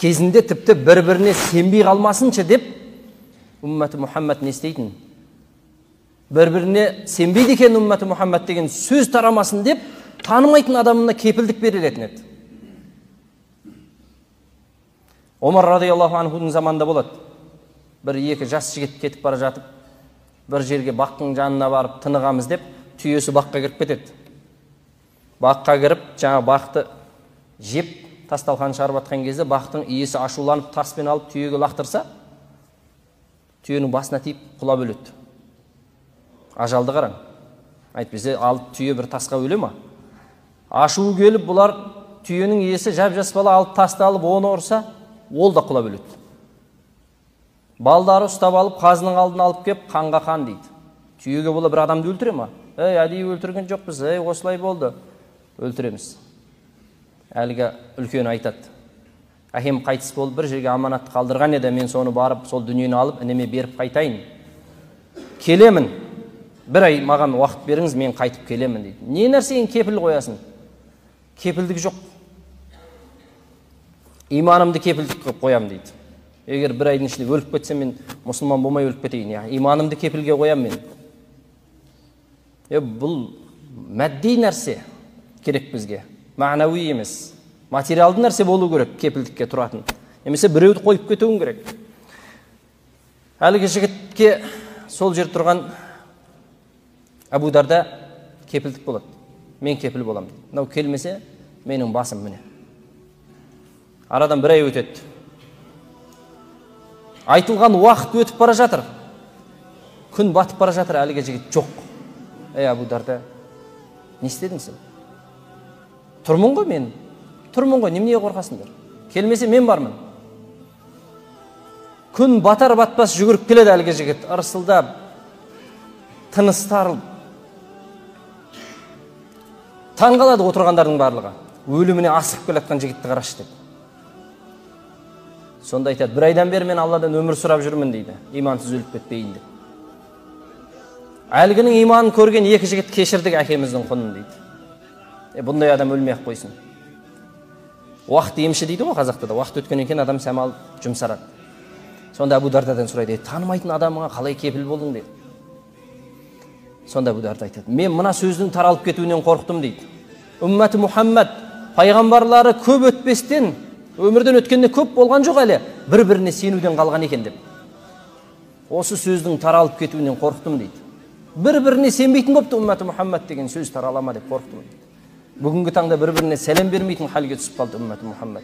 кезінде тіпті бір-біріне сенбей қалмасыншы деп үмметі Мұхаммед не істейтін? Бір-біріне сенбейді екен үмметі Мұхаммед деген сөз тарамасын деп танымайтын адамына кепілдік берілетін еді. Омар радиаллаху анхудың заманында болады. Бір екі жас жігіт кетіп бара жатып, бір жерге бақтың жанына барып тынығамыз деп, түйесі баққа кіріп кетеді. Баққа кіріп, жаңа бақты жеп, тасталқан шығарып атқан кезде бақтың иесі ашуланып таспен алып түйеге лақтырса, түйенің басына тиіп құлап өледі. Ажалды қараң. Әйтпесе алып түйе бір тасқа өле ма? Ашуы келіп, бұлар түйенің иесі жап-жас бала алып тасты алып оны ұрса, ол да құлап өледі. Балдары ұстап алып, қазының алдына алып кеп, қанға қан дейді. Түйеге бола бір адамды өлтіре ма? Әдейі өлтірген жоқпыз, осылай болды. Өлтіреміз. Әлгі үлкен айтады. Әкем қайтыс болып бір жерге аманат қалдырған еді, мен соны барып, сол дүниені алып, інеме беріп қайтайын. Келемін. Бір ай маған уақыт беріңіз, мен қайтып келемін дейді. Не нәрсең кепіл қоясың? Кепілдік жоқ. Иманымды кепілдік қоям дейді. Егер бір айдың ішінде өліп кетсем, мен мұсылман болмай өліп кетейін. Иманымды кепілге қоям мен. Бұл мәдди нәрсе керек бізге. Мәнауи емес. Материалды нәрсе болу керек кепілдікке тұратын. Немесе біреуді қойып кетуің керек. Әлгі жігітке сол жер тұрған Абу Дарда кепілдік болады. Мен кепіл болам дейді. Мынау келмесе, менің басым міне. Арадан бір ай өтеді. Айтылған уақыт өтіп бара жатыр. Күн батып бара жатыр, әлгі жігіт жоқ. Абу Дарда, не істедің сен? Тұрмын ғой мен. Тұрмын ғой, неменеге қорқасыңдар? Келмесе мен бармын. Күн батар батпас жүгіріп келеді әлгі жігіт, ырсылдап, тыныстарылып. Таң қалады отырғандардың барлығы. Өліміне асығып келатқан жігітті қарашы деп. Сонда айтады, бір айдан бері мен Алладан өмір сұрап жүрмін дейді, имансыз өліп кетпейін деп. Әлгінің иманын көрген екі жігіт кешірдік әкеміздің құнын дейді. Бұндай адам өлмей-ақ қойсын. Уақыт емші дейді ғой қазақта да. Уақыт өткеннен кейін адам сәмал жұмсарады. Сонда Абу Дардадан сұрайды, танымайтын адамыңа қалай кепіл болдың дейді. Сонда Абу Дарда айтады, мен мына сөздің таралып кетуінен қорықтым дейді. Үмметі Мұхаммед пайғамбарлары көп өтпестен, өмірден өткенде көп болған жоқ әлі, бір-біріне сенуден қалған екен деп. Осы сөздің таралып кетуінен қорықтым дейді. Бір-біріне сенбейтін болыпты үмметі Мұхаммед деген сөз таралама деп қорықтым дейді. Бүгінгі таңда бір-біріне сәлем бермейтін халге түсіп қалды үмметі Мұхаммед.